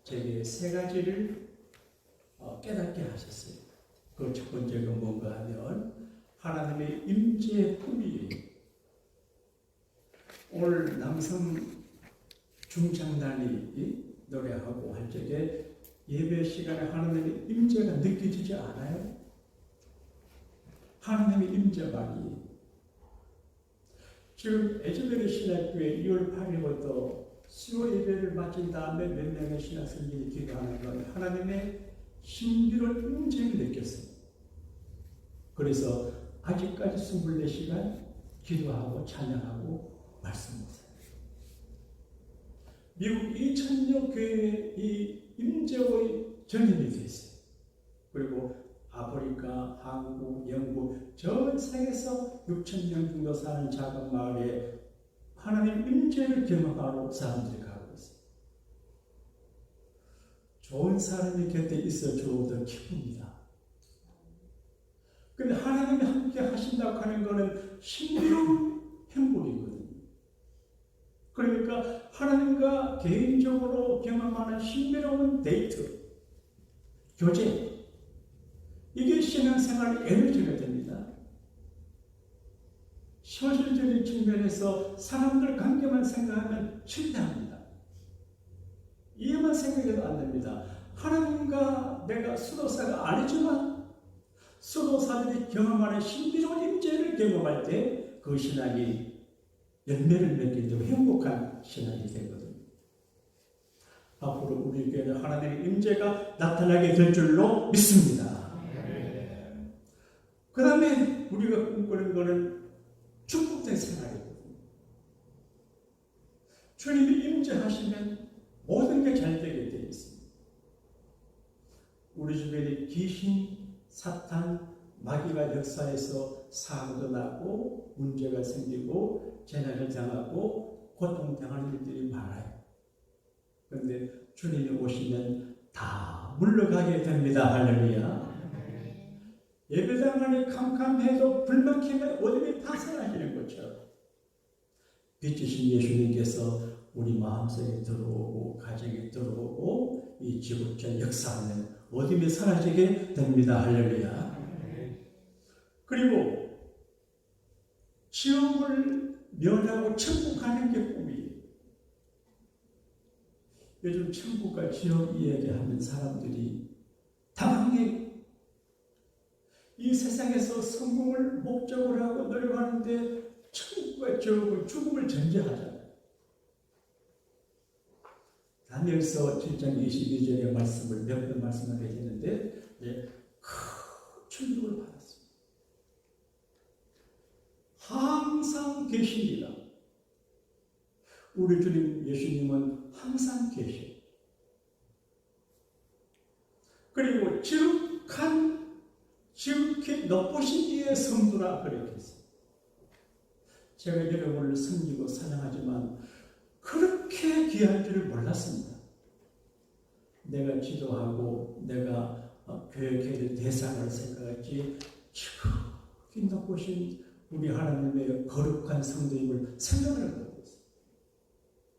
제게 세 가지를 깨닫게 하셨어요. 그 첫 번째가 뭔가 하면 하나님의 임재 품이에요. 오늘 남성 중창단이 노래하고 할 적에 예배 시간에 하나님의 임재가 느껴지지 않아요? 하나님의 임재만이 지금 에즈베르 신학교에 2월 8일부터 수요 예배를 마친 다음에 몇 명의 신학생들이 기도하는 건 하나님의 신비로운 임재를 느꼈어요. 그래서 아직까지 24시간 기도하고 찬양하고 말씀하세요. 미국 2,000여 교회에 이 임재의 전염이 됐어요. 그리고 아프리카, 한국, 영국 전 세계에서 6,000명 정도 사는 작은 마을에 하나님 임재를 경험하러 사람들이 가고 있어요. 좋은 사람이 곁에 있어 주어도 기쁩니다. 근데 하나님이 함께 하신다고 하는 것은 신비로운 행복이거든요. 그러니까 하나님과 개인적으로 경험하는 신비로운 데이트, 교제, 이게 신앙생활의 에너지가 됩니다. 현실적인 측면에서 사람들 관계만 생각하면 실패합니다. 이해만 생각해도 안 됩니다. 하나님과 내가 수도사가 아니지만 수도사들이 경험하는 신비로운 임재를 경험할 때 그 신앙이 열매를 맺게 되고 행복한 신앙이 되거든요. 앞으로 우리 교회는 하나님의 임재가 나타나게 될 줄로 믿습니다. 그 다음에 우리가 꿈꾸는 것은 축복된 생활이거든요. 주님이 임재하시면 모든 게 잘 되게 되어 있습니다. 우리 주변에 귀신, 사탄, 마귀가 역사해서 사고도 나고 문제가 생기고 재난을 당하고 고통당하는 일들이 많아요. 그런데 주님이 오시면 다 물러가게 됩니다. 할렐루야. 예배당 안에 캄캄해도 불만 켜면 어둠이 다 사라지는 것처럼 빛이신 예수님께서 우리 마음속에 들어오고 가정에 들어오고 이 지구촌 역사하면 어둠이 사라지게 됩니다. 할렐루야. 그리고 지옥을 면하고 천국 가는 게 꿈이에요. 요즘 천국과 지옥 이야기하는 사람들이 당황해. 이 세상에서 성공을 목적으로 하고 노력하는데 천국과 지옥은 죽음을 전제하잖아요. 다니엘서 7장 22절의 말씀을 몇 번 말씀을 했는데 큰 충격을 받았습니다. 항상 계십니다. 우리 주님 예수님은 항상 계셔. 그리고 지극히 높으신 이의 성도라 그렇게 했어요. 제가 여러분을 섬기고 사랑하지만 그렇게 귀한 줄을 몰랐습니다. 내가 지도하고 내가 교육해야 될 대상을 생각했지 지극히 높으신 우리 하나님의 거룩한 성도임을 생각을 못했어요.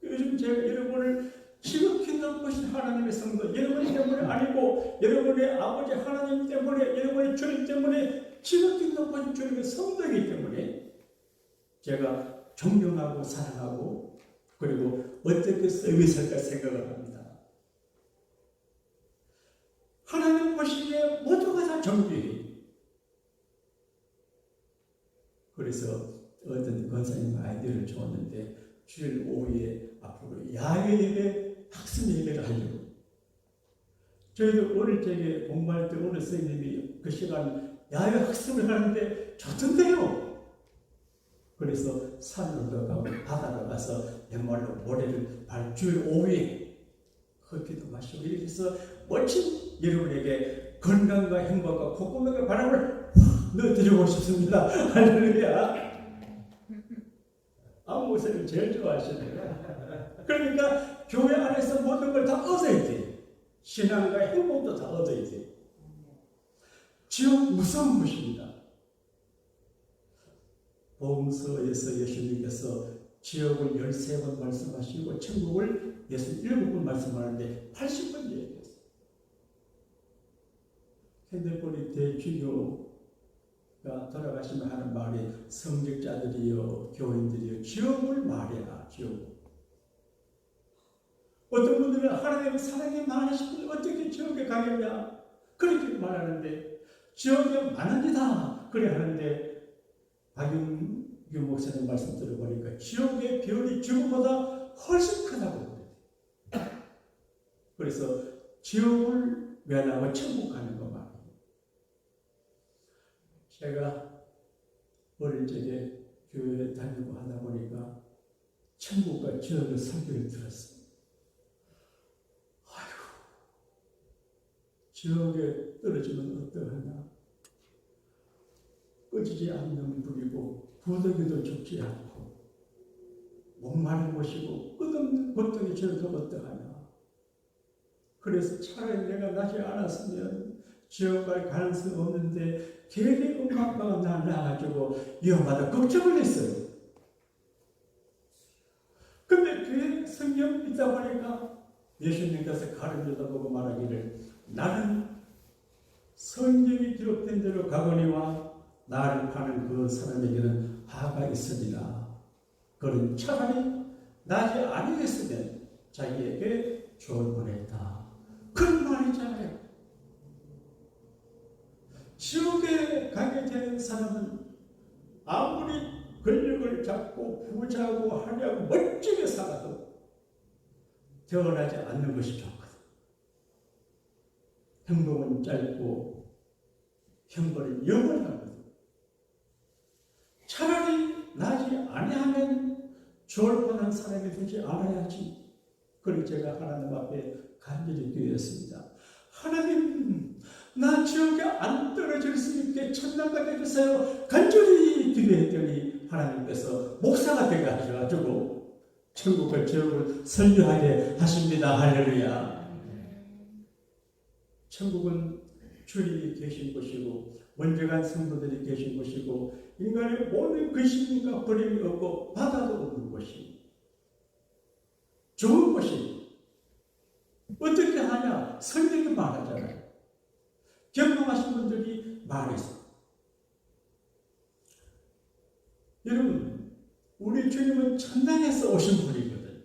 요즘 제가 여러분을 지극히 높으신 하나님의 성도, 여러분 때문에 아니고 여러분의 아버지 하나님 때문에, 여러분의 주님 때문에 지극히 높으신 주님의 성도이기 때문에 제가 존경하고 사랑하고 그리고 어떻게 서비스할까 생각을 합니다. 하나님 보시기에 모두가 다 존귀해요. 그래서 어떤 권사님 아이디어를 줬는데 주일 오후에 앞으로 야외 예배, 학습 예배를 하려고. 저희도 어릴 적에 공부할 때 어느 선생님이 그 시간 야외 학습을 하는데 좋던데요. 그래서 산으로 가고 바다로 가서 맨발로 모래를 주일 오후에 커피도 마시고 이렇게 해서 멋진 여러분에게 건강과 행복과 콧구멍에 바람을 넣어드리고 싶습니다. 할렐루야. 안무 목사님 제일 좋아하시네요. 그러니까 교회 안에서 모든 걸 다 얻어야 돼. 신앙과 행복도 다 얻어야 돼. 지옥 무서운 것입니다. 복음서에서 예수님께서 지옥을 13번 말씀하시고 천국을 67번 말씀하는데 80번 얘기했어요. 캔들포리 대주교가 돌아가시면 하는 말이 성직자들이여 교인들이여 지옥을 말해라. 지옥. 어떤 분들은 하나님의 사랑이 많으신 분이 어떻게 지옥에 가겠냐 그렇게 말하는데 지옥에 많으니다 그래 하는데 박윤규 목사님 말씀 들어보니까 지옥의 별이 지구보다 훨씬 크다고 그래요. 그래서 지옥을 면하고 천국 가는 거 말이에요. 제가 어릴 적에 교회에 다니고 하다 보니까 천국과 지옥의 설교를 들었어요. 아이고, 지옥에 떨어지면 어떠하나? 꺼지지 않는 불이고 부더기도 죽지 않고 목마른 곳이고 끝없는 고통이 저렇게 어떠하냐. 그래서 차라리 내가 나지 않았으면 지옥 갈 가능성이 없는데 괜히 엄마 아빠가 날 낳아가지고 위험하다 걱정을 했어요. 근데 교회 성경 읽다 보니까 예수님께서 가르쳐다 보고 말하기를 나는 성경이 기록된 대로 가거니와 나를 파는 그 사람에게는 화가 있으리라. 그는 차라리 나지 아니겠으면 자기에게 좋을 뻔했다. 그런 말이잖아요. 지옥에 가게 되는 사람은 아무리 권력을 잡고 부자고 하려고 멋지게 살아도 태어나지 않는 것이 좋거든. 행복은 짧고 형벌은 영원하거든. 차라리 나지 아니하면 좋을 뻔한 사람이 되지 않아야지. 그리고 제가 하나님 앞에 간절히 기도했습니다. 하나님, 나 지옥에 안 떨어질 수 있게 천당 가게 해주세요. 간절히 기도했더니 하나님께서 목사가 되게 하셔가지고 천국과 지옥을 설교하게 하십니다. 할렐루야. 천국은 주님이 계신 곳이고 먼저간 성도들이 계신 곳이고 인간의 모든 근심과 버림이 없고 바다도 없는 곳이 좋은 곳이 어떻게 하냐? 성경이 말하잖아요. 경험하신 분들이 말했어요. 우리 주님은 천당에서 오신 분이거든.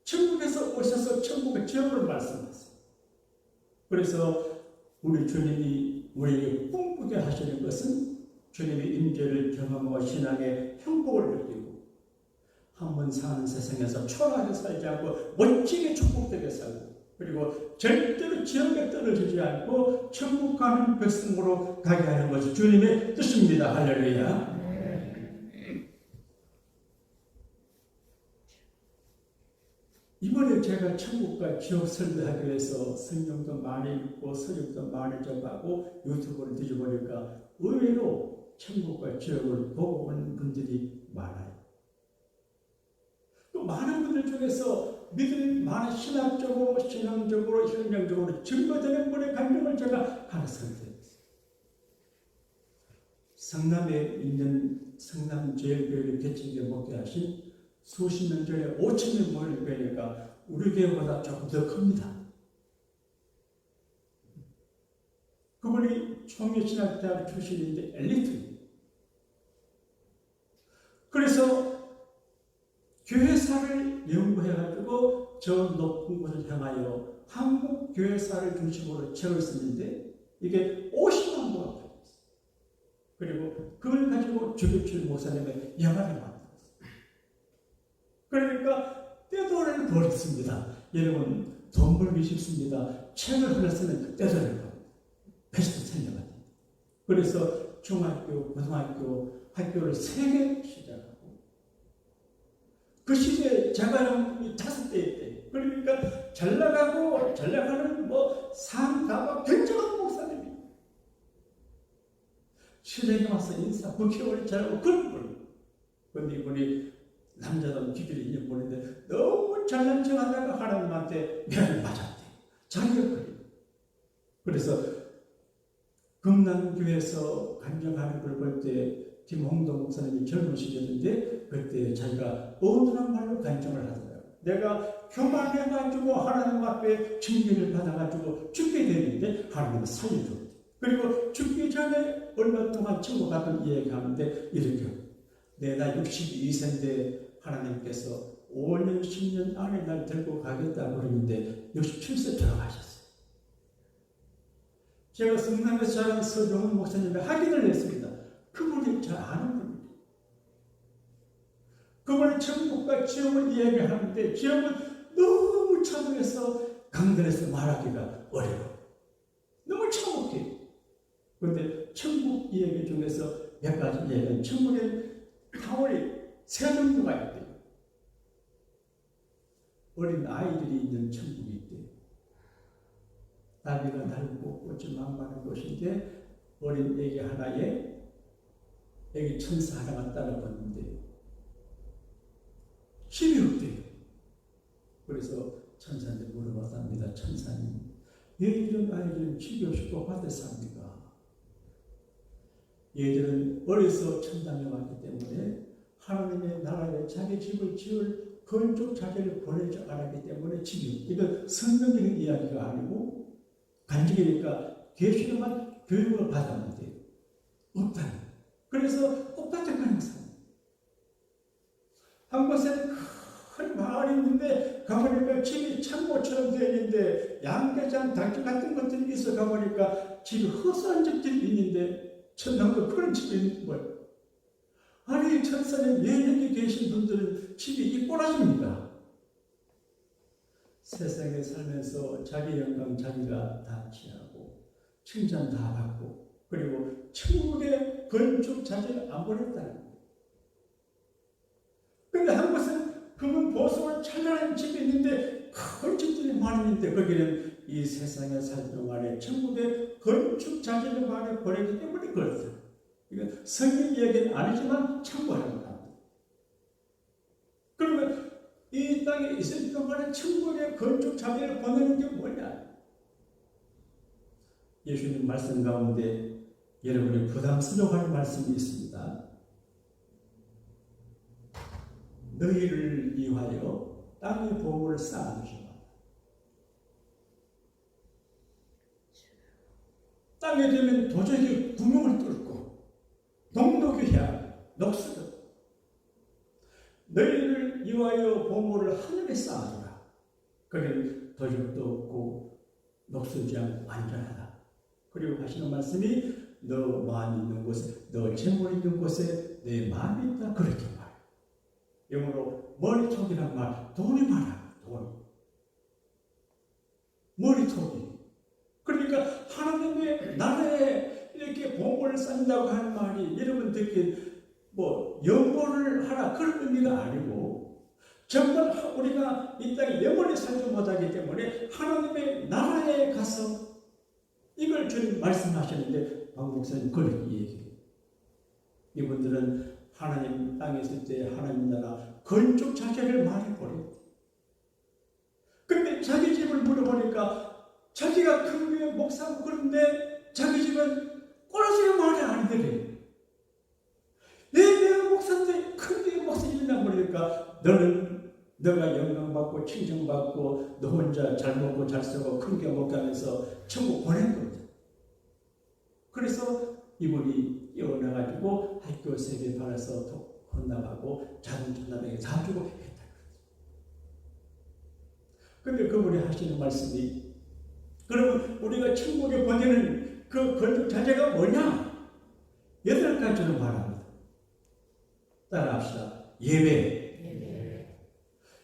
천국에서 오셔서 천국의 지역을 말씀하세요. 그래서 우리 주님이 우리에게 꿈꾸게 하시는 것은 주님의 임재를 경험하고 신앙의 행복을 느끼고 한번 사는 세상에서 초라하게 살지 않고 멋지게 축복되게 살고 그리고 절대로 지역에 떨어지지 않고 천국 가는 백성으로 가게 하는 것이 주님의 뜻입니다. 할렐루야. 이번에 제가 천국과 지옥 설교하기 위해서 성경도 많이 읽고 서적도 많이 접하고 유튜브를 뒤져보니까 의외로 천국과 지옥을 보고 온 분들이 많아요. 또 많은 분들 중에서 믿음이 많은 신학적으로, 신앙적으로, 현장적으로 증거되는 분의 감정을 제가 하나 선택했어요. 성남에 있는 성남제일교회를 개척에 목회하신 수십 년 전에 5,000명 모이는 교회니까 우리 교회보다 조금 더 큽니다. 그분이 총회신학대학 출신인데 엘리트입니다. 그래서 교회사를 연구해가지고 저 높은 곳을 향하여 한국 교회사를 중심으로 책을 쓰는데 이게 50만 부가 팔렸어요. 그리고 그걸 가지고 주교칠 목사님의 영화를 만들었어요. 그러니까 떼돈을 벌었습니다. 여러분 돈 벌기 쉽습니다. 책을 하나 쓰면 떼돈을 벌어요. 베스트셀러가 됩니다. 그래서 중학교, 고등학교, 학교를 3개 시작하고 그 시대에 제가 5대 때 그러니까 잘 나가는 상 가방 굉장한 목사님이 시댁에 와서 인사, 국회의원이 잘하고 그런 분. 그런데 이분이 남자도 기질이 있는 분인데 너무 잘난 척 하다가 하나님한테 매를 맞았대. 자기가 그래요. 그래서 금남교에서 간증하는 걸 볼 때 김홍도 목사님이 젊은 시절인데 그때 자기가 어눌한 말로 간증을 하더라고요. 내가 교만해가지고 하나님 앞에 징계를 받아가지고 죽게 되는데 하나님은 살려줬대. 그리고 죽기 전에 얼마 동안 천국 갔던 이야기하는데 이렇게 내가 62세인데 하나님께서 5년 10년 안에 날 데리고 가겠다고 그러는데 67세 돌아가셨어요. 제가 성남에서 자란 서정훈 목사님의 확인을 했습니다. 그분이 잘 아는 분이에요. 그분이 천국과 지옥을 이야기하는데 지옥은 너무 참혹해서 강단에서 말하기가 어려워. 너무 참혹해요. 그런데 천국 이야기 중에서 몇 가지 이야기는 천국에 타월이 3종류가 있대요. 어린 아이들이 있는 천국이 있대요. 나비가 날고 꽃이 만만한 곳인데 어린 애기 하나에 애기 천사 하나가 따라붙는데 힘이 없대요. 그래서 천사한테 물어봤답니다. 천사님, 왜 이런 아이들은 집이 없고 밭에 삽니까? 얘들은 어려서 천당에 왔기 때문에 하나님의 나라에 자기 집을 지을 건축 자재를 보내지 않았기 때문에 집이 이건 성경적인 이야기가 아니고 간직이니까 계시로만 교육을 받았는데 없다는. 그래서 똑같은 가능성. 한 곳에 큰 마을이 있는데 가보니까 집이 창고처럼 되어 있는데 양계장, 당지 같은 것들이 있어 가보니까 집이 허수한 집들이 있는데 천당도 그런 집이 있는 거예요. 아니 천사님 왜 여기 계신 분들은 집이 이 꼬라집니까? 세상에 살면서 자기 영광 자기가 다 취하고 칭찬 다 받고 그리고 천국의 건축 자재를 안 보냈다는 거예요. 그런데 한 곳은 그분 보석을 찬란한 집이 있는데 큰 집들이 많이 있는데 거기는 이 세상에 살 동안에 천국의 건축 자재를 많이 보냈기 때문에 그렇다. 이건 성경 이야기는 아니지만 참고하는 겁니다. 그러면 이 땅에 있을 동안에 천국의 건축 자재를 보내는 게 뭐냐? 예수님 말씀 가운데 여러분이 부담스러워 하는 말씀이 있습니다. 너희를 위하여 땅의 보물을 쌓아두시라. 땅에 되면 도저히 구멍을 뚫고 동독이 해야 녹슬어. 너희를 위하여 보물을 하늘에 쌓아두라. 거기는 도적도 없고 녹슬지 않고 안전하다. 그리고 하시는 말씀이 너 마음이 있는 곳에, 너 재물 있는 곳에 내 마음이 있다. 그렇게 말해요. 영어로 머리톡이란 말, 돈이 말합니다. 돈. 머리톡이. 그러니까 하나님의 나라에 이렇게 보물을 쌓는다고 하는 말이 여러분 듣기에 뭐 연보를 하라 그런 의미가 아니고 정말 우리가 이 땅에 영원히 살지 못하기 때문에 하나님의 나라에 가서 이걸 주님 말씀하셨는데 박 목사님 그렇게 얘기해요. 이분들은 하나님 땅에 있을 때 하나님 나라 건축 자체를 말해버려요. 근데 자기 집을 물어보니까 자기가 큰 교회 목사고 그런데 자기 집은 꼬라지가 말이 아니더래. 내가 목사인데 큰 교회 목사님이나 그러니까 너가 영광받고 칭찬받고 너 혼자 잘 먹고 잘 쓰고 큰 교회 목사하면서 천국 보낸 겁니다. 그래서 이분이 깨어나가지고 학교 세계 받아서 혼나가고 자동 전담에게 다 주고 했다. 근데 그분이 하시는 말씀이 그러면 우리가 천국에 보내는 그 건축 자재가 뭐냐? 8가지로 말합니다. 따라합시다. 예배.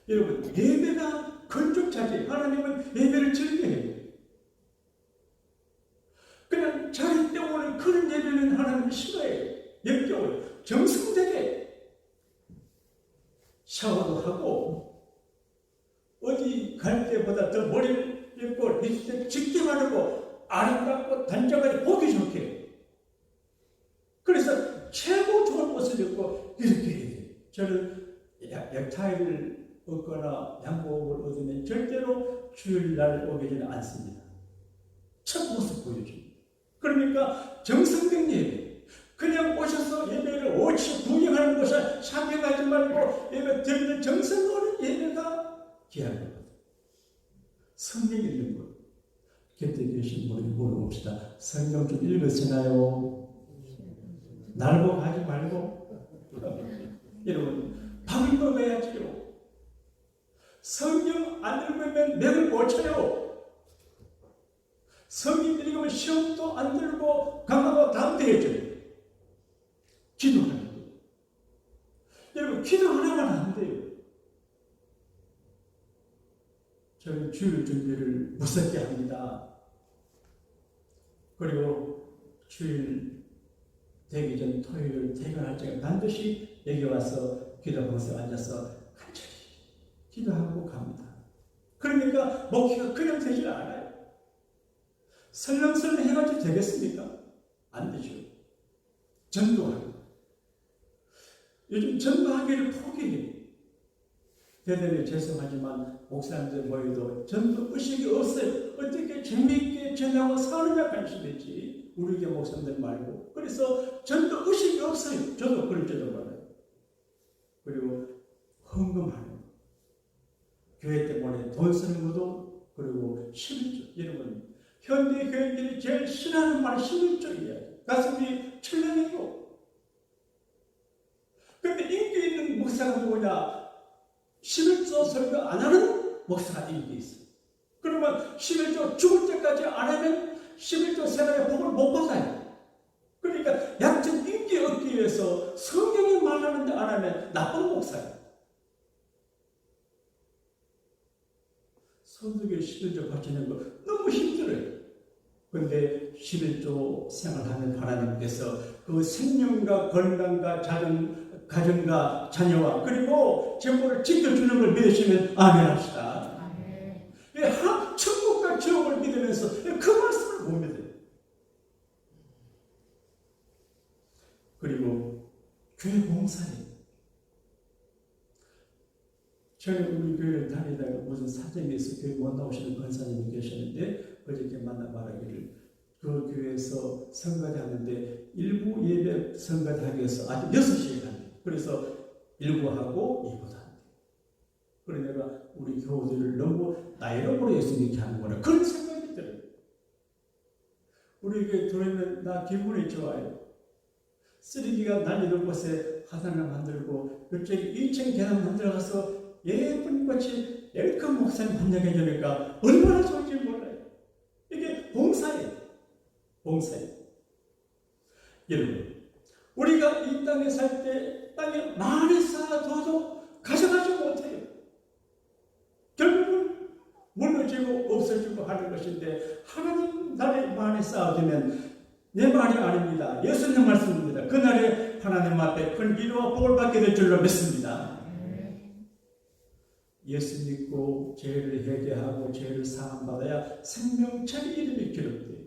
여러분 예배가 건축 자재. 하나님은 예배를 즐겨해요. 그냥 자기 때문에 그런 예배는 하나님이 싫어해요. 역겨워요. 정성되게 샤워도 하고 어디 갈 때보다 더 머리를 입고 립스틱 짙게 바르고 아름답고 단정하게 보기 좋게. 그래서 최고 좋은 옷을 입고 이렇게 해야 돼요. 저는 넥타이를 얻거나 양복을 얻으면 절대로 주일날 오기 전에 않습니다. 첫 모습 보여줍니다. 그러니까 정성된 예배. 그냥 오셔서 예배를 오치 구경하는 곳에 샤핑하지 말고 예배 드리는 정성으로 예배가 귀한 거거든요. 성경 읽는 것. 곁에 계신 분이 물어봅시다. 성경 좀 읽으시나요? 날 보고 하지 말고. 여러분 밥을 먹어야지요. 성경 안 읽으면 맥을 못 쳐요. 성경 읽으면 시험도 안 들고 강하고 담대해져요. 기도하는 거예요. 여러분 기도 하나만 안 돼요. 저는 주일 준비를 무섭게 합니다. 그리고 주일 되기 전 토요일 퇴근할 적에 반드시 여기 와서 기도하면서 앉아서 간절히 기도하고 갑니다. 그러니까 목회가 그냥 되질 않아요. 설렁설렁 해가지고 되겠습니까? 안 되죠. 전도하고. 요즘 전도하기를 포기해요. 대단히 죄송하지만 목사님들 모여도 전도 의식이 없어요. 어떻게 재미있게 전하고 사느냐 관심이지 우리 교회 목사님들 말고. 그래서 전도 의식이 없어요. 저도 그럴 줄도 몰라요. 그리고 헌금하는 거. 교회 때문에 돈 쓰는 것도 그리고 11조. 여러분 현대 교인들이 제일 싫어하는 말이 11조이에요. 가슴이 철렁해요. 근데 인기 있는 목사가 뭐냐? 11조 설교 안 하는 목사가 인기 있어요. 그러면 11조 죽을 때까지 안 하면 11조 생활의 복을 못 받아요. 그러니까 약점 인기 얻기 위해서 성경이 말하는데 안 하면 나쁜 목사예요. 성경에 11조 바치는 거 너무 힘들어요. 그런데 11조 생활하는 하나님께서 그 생명과 건강과 가정과 자녀와 그리고 재물을 지켜주는 걸 믿으시면 아멘 합시다. 아멘. 천국과 지옥을 믿으면서 그 말씀을 못 믿어요. 그리고 교회 봉사에 저는 우리 교회를 다니다가 무슨 사정에서 교회 못 나오시는 권사님이 계셨는데 어저께 만나 말하기를 그 교회에서 성가대 하는데 일부 예배 성가대 하기 위해서 아직 6시에 간대요. 그래서 1부하고 2부도 한대요. 그래서 내가 우리 교우들을 너무 나이로 해서 이렇게 하는구나 그런 생각이 들어요. 우리 교회 들어오면 나 기분이 좋아요. 쓰레기가 날리는 곳에 화단을 만들고 이쪽에 2층 계단 만들어가서 예쁜 꽃이 웰컴 목사님 환영해 주니까 얼마나 좋은지 몰라요. 이게 봉사예요. 봉사예요. 여러분, 우리가 이 땅에 살 때 땅에 많이 쌓아둬도 가져가지 못해요. 결국은 무너지고 없어지고 하는 것인데, 하나님 나라에 많이 쌓아두면 내 말이 아닙니다. 예수님 말씀입니다. 그날에 하나님 앞에 큰 위로와 복을 받게 될 줄로 믿습니다. 예수 믿고 죄를 회개하고 죄를 사함받아야 생명책의 이름이 기록돼요.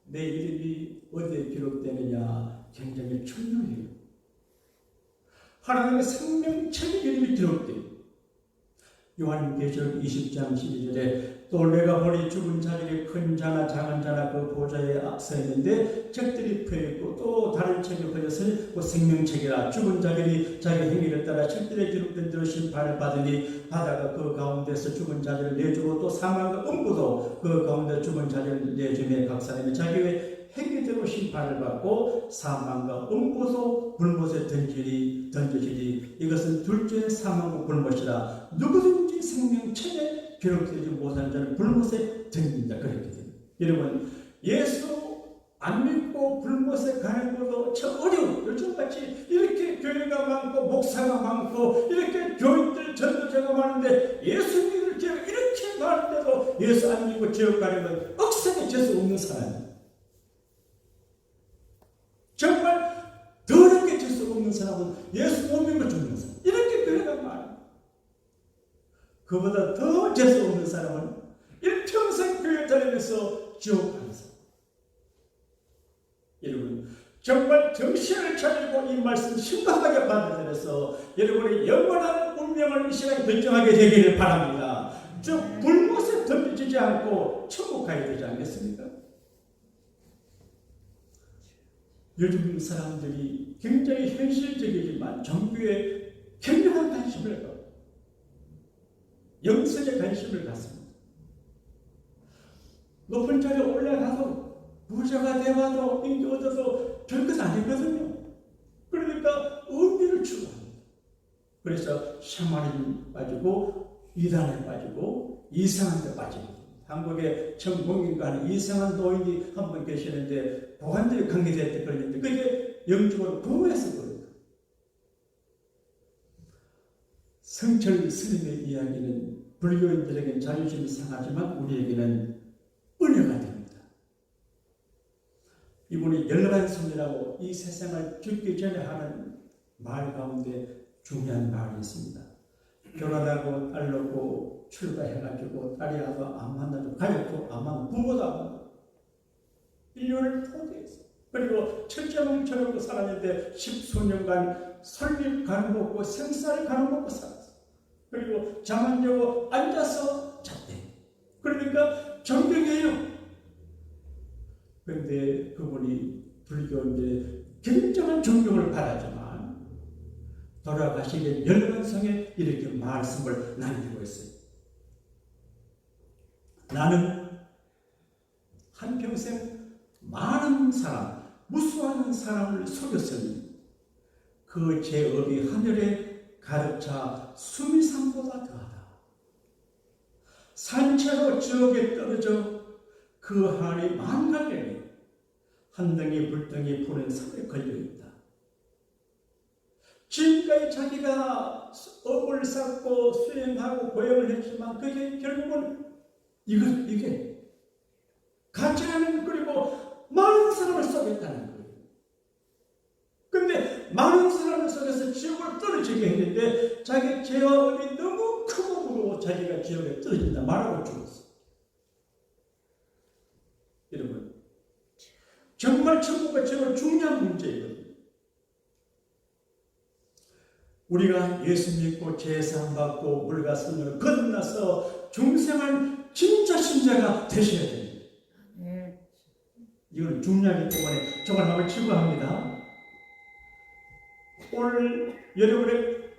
내 이름이 어디에 기록되느냐? 굉장히 중요해요. 하나님의 생명책의 이름이 기록돼요. 요한계시록 20장 12절에 또 내가 보니 죽은 자들이 큰 자나 작은 자나 그 보좌에 서 있는데 책들이 펴있고 또 다른 책이 펴졌으니 그 생명책이라. 죽은 자들이 자기 행위를 따라 책들에 기록된 대로 심판을 받으니 바다가 그 가운데서 죽은 자들을 내주고 또 사망과 음부도 그 가운데 죽은 자들을 내주며 각 사람이 자기의 행위대로 심판을 받고 사망과 음부도 불못에 던지시니 이것은 둘째 사망과 불못이라. 누구든지 생명책에 기록되지 못한 자는 불못에 던진다. 그렇게 됩니다. 여러분, 예수 안 믿고 불못에 가는 것도 참 어려워요. 요즘같이 이렇게 교회가 많고 목사가 많고 이렇게 교인들 전도자가 많은데 예수 믿을 죄가 이렇게 많은데도 예수 안 믿고 지옥 가는 건 억세게 재수 없는 사람이에요. 정말 더럽게 재수 없는 사람은 예수 못 믿고 죽는 사람. 이렇게 교회가 많아요. 그보다 더 재수 없는 사람은 일평생 교회 다니면서 지옥 가는 사람. 여러분, 정말 정신을 차리고 이 말씀 심각하게 받아들여서 여러분의 영원한 운명을 이 시간에 결정하게 되기를 바랍니다. 즉 불못에 던지지 않고 천국 가야 되지 않겠습니까? 요즘 사람들이 굉장히 현실적이지만 종교에 굉장한 관심을 갖고 영성에 관심을 갖습니다. 높은 자리에 올라가도 부자가 되어도 인기 얻어도 별것 아니거든요. 그러니까 의미를 추구합니다. 그래서 샤머니즘 빠지고 이단에 빠지고 이상한 데 빠집니다. 한국에 청봉인가 하는 이상한 노인이 한 분 계시는데 보관들이 관계됐다 그러는데 그게 영적으로 부모에서 그런다. 성철 스님의 이야기는 불교인들에게는 자존심이 상하지만 우리에게는 은혜가 됩니다. 이분이 열반송이라고 이 세상을 죽기 전에 하는 말 가운데 중요한 말이 있습니다. 결혼하고 딸 놓고 출가해가지고 딸이 와서 안 만나고 가족도 안 만나고 부모도 안 만나고 1년을 포기했어요. 그리고 철저망처럼 살았는데 10수년간 설립 가늠먹고 생쌀 가늠먹고 살았어요. 그리고 잠 안 자고 앉아서 잤대. 그러니까 정경이에요. 그런데 그분이 불교인데 굉장한 존경을 받았지만 돌아가시는 열반성에 이렇게 말씀을 남기고 있어요. 나는 한평생 많은 사람, 무수한 사람을 속였으니 그 죄업이 하늘에 가득 차 수미산보다 더하다. 산채로 지옥에 떨어져 그 한이 만갈래니 한 덩이 불덩이 부는 섬에 걸려있다. 지금까지 자기가 업을 쌓고 수행하고 고행을 했지만 그게 결국은 이게 가짜는 그리고 많은 사람을 속였다는 거예요. 근데 많은 사람을 속여서 지옥으로 떨어지게 했는데 자기 죄와 업이 너무 크고 무거워 자기가 지옥에 떨어진다 말하고 죽었어. 여러분, 정말 천국과 지옥은 중요한 문제예요. 우리가 예수 믿고 제사함 받고 물과 성령을 거듭나서 중생한 진짜 신자가 되셔야 됩니다. 이건 중요하기 때문에 정말 한번 추구합니다. 오늘 여러분의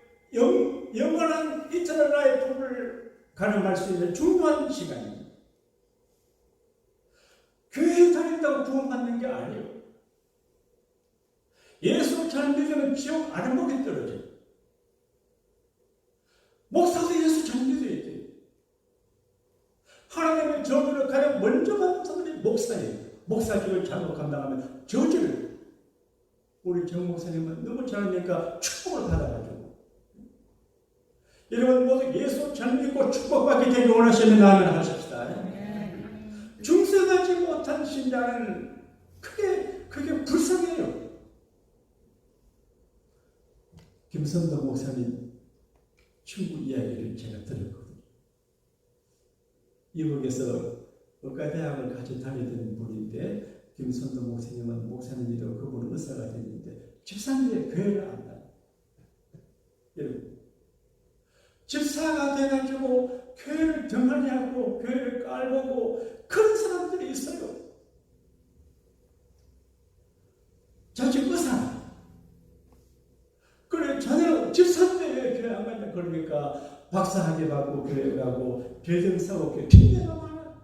영원한 이터널 라이프를 가늠할 수 있는 중요한 시간입니다. 교회 다닌다고 구원받는 게 아니에요. 예수 잘 믿으면 지옥 아래목에 떨어져. 목사도 예수 잘 믿어야 돼. 하나님의 저주를 가장 먼저 받는 사람이 목사예요. 목사직을 잘못 감당하면 저주를. 우리 정 목사님은 너무 잘하니까 축복을 받아가지고. 여러분 모두 예수 잘 믿고 축복받게 되기 원하시면 아멘 하십시다. 중생하지 못한 신자는 크게 불쌍해요. 김선도 목사님 친구 이야기를 제가 들었거든요. 이북에서 의과대학을 같이 다니던 분인데 김선도 목사님은 목사님이도 그분은 의사가 됐는데 집사님의 교회를 안 가요. 여러분 집사가 돼가지고 교회를 등한히 하고 교회를 깔보고 그런 사람들이 있어요. 자식 의사. 그래 자녀 집사인데 왜 교회 안 가냐 그러니까 박사학위 받고 교회 가고 빌딩 사고 교회 핑계가 많아.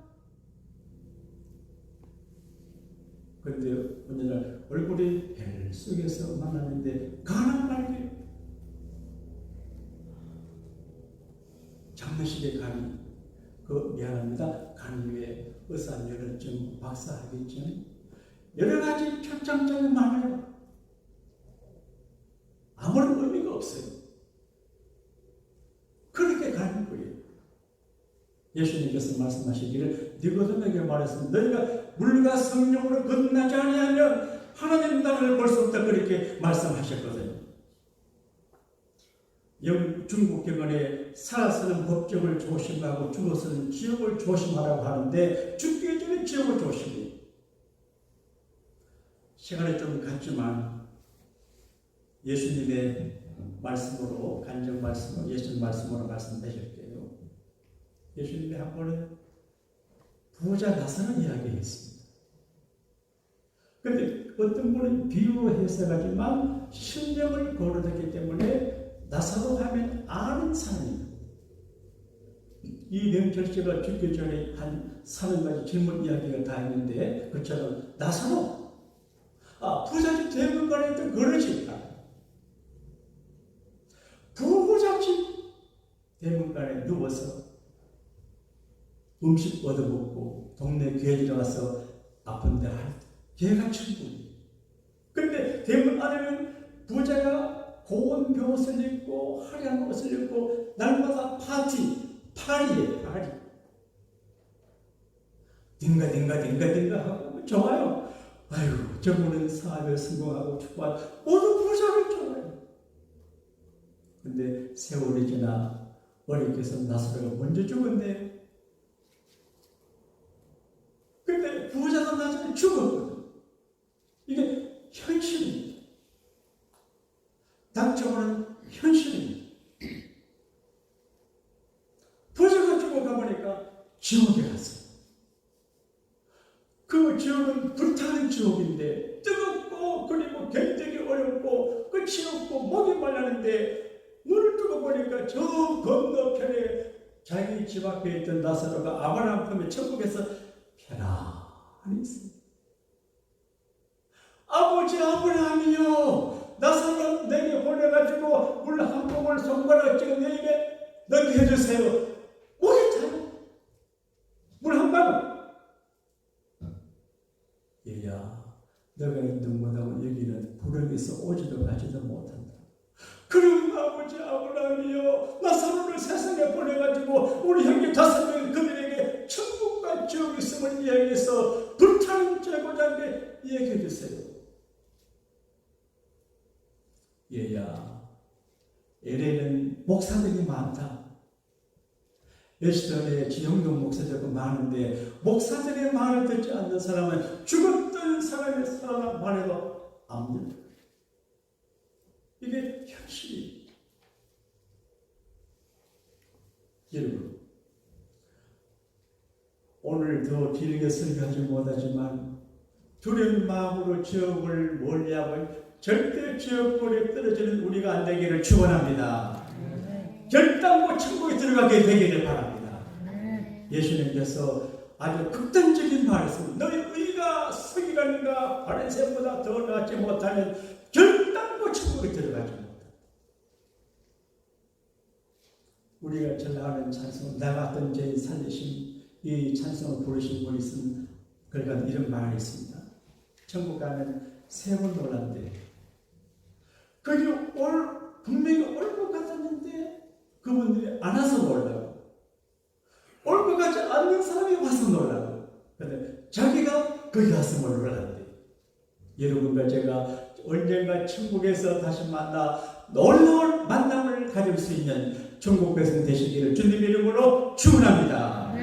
그런데 어느 날 얼굴이 벨 속에서 만나는데 가난 말이에요. 장례식에 가니 미안합니다. 간 위에 의사 면허증, 박사학위증 여러 가지 표창장이 많아요. 아무런 의미가 없어요. 그렇게 가는 거예요. 예수님께서 말씀하시기를 니고데모에게 말했습니다. 너희가 물과 성령으로 거듭나지 아니하면 하나님 나라를 볼 수 없다 그렇게 말씀하셨거든요. 중국 경전에 살아서는 법정을 조심하고 죽어서는 지옥을 조심하라고 하는데 죽기 전에 지옥을 조심해요. 시간이 좀 갔지만 예수님의 말씀으로 간증 말씀으로 예수님 말씀으로 말씀드릴게요. 예수님이 한 번에 부자 나사는 이야기했습니다. 그런데 어떤 분은 비유로 해석하지만 신령을 거론했기 때문에 나사로 하면 아는 사람입니다. 이 명철씨가 죽기 전에 한 3가지 질문 이야기가 다 있는데 그처럼 나사로 부잣집 대문간에 있던 그릇이 부잣집 대문간에 누워서 음식 얻어먹고 동네 괴지에 와서 아픈데 걔가 천국이에요. 그런데 대문 안에는 부자가 고운 벼옷을 입고 화려한 옷을 입고 날마다 파리예요. 딩가 하고 좋아요. 아유 저분은 사업에 성공하고 축복하고 모두 부자를 좋아해요. 근데 세월이 지나 어렵게서 나사로가 먼저 죽었네. 근데 부자도 나중에 죽었거든. 이게 현실입니다. 닥쳐오는 현실입니다. 부자가 죽어가보니까 지옥에 갔어요. 그 지옥은 불타는 지옥인데 뜨겁고 그리고 견디기 어렵고 끝이 없고 목이 말라는데 눈을 뜨고 보니까 저 건너편에 자기 집 앞에 있던 나사로가 아브라함 품에 천국에서 편안히 있습니다. 아버지 아브라함이요 나사로 내게 보내가지고 물 한 모금을 손가락 찍어 내 입에 넣게 해주세요. 뭐겠잖아. 물 한 방울. 얘야 너가 있는 못하고 여기는 불행해서 오지도 가지도 못한다. 그럼 아버지 아브라함이요 나사로를 세상에 보내가지고 우리 형제 5명 그들에게 천국과 지옥이 있음을 이야기해서 불타는 제고장에 얘기해 주세요. 얘야 LA는 목사들이 많다. 여시don에 지형동 목사들도 많은데 목사들의 말을 듣지 않는 사람은 죽었던 사람의 사람 말해도 안 믿어. 이게 현실이에요. 여러분 오늘 더 길게 설교하지 못하지만 두려운 마음으로 지옥을 멀리하고 절대 지옥불에 떨어지는 우리가 안 되기를 축원합니다. 결단코 천국에 들어가게 되기를 바랍니다. 예수님께서 아주 극단적인 말씀을 너희 의가 서기관인가 바리새인보다 더 낫지 못하면 결단코 천국에 들어가지 못한다. 우리가 잘 나가는 찬송, 나 같은 죄인 살리심, 이 찬송을 부르신 분이 쓴 그러니까 이런 말이 있습니다. 천국 가면 세 번 놀란대. 거기 분명히 올 것 같았는데 그분들이 안 와서 놀라고, 올 것 같지 않는 사람이 와서 놀라고, 근데 자기가 거기 갔으면 놀란대. 여러분과 제가 언젠가 천국에서 다시 만나 놀라운 만남을 가질 수 있는 천국 백성 되시기를 주님 이름으로 축원합니다.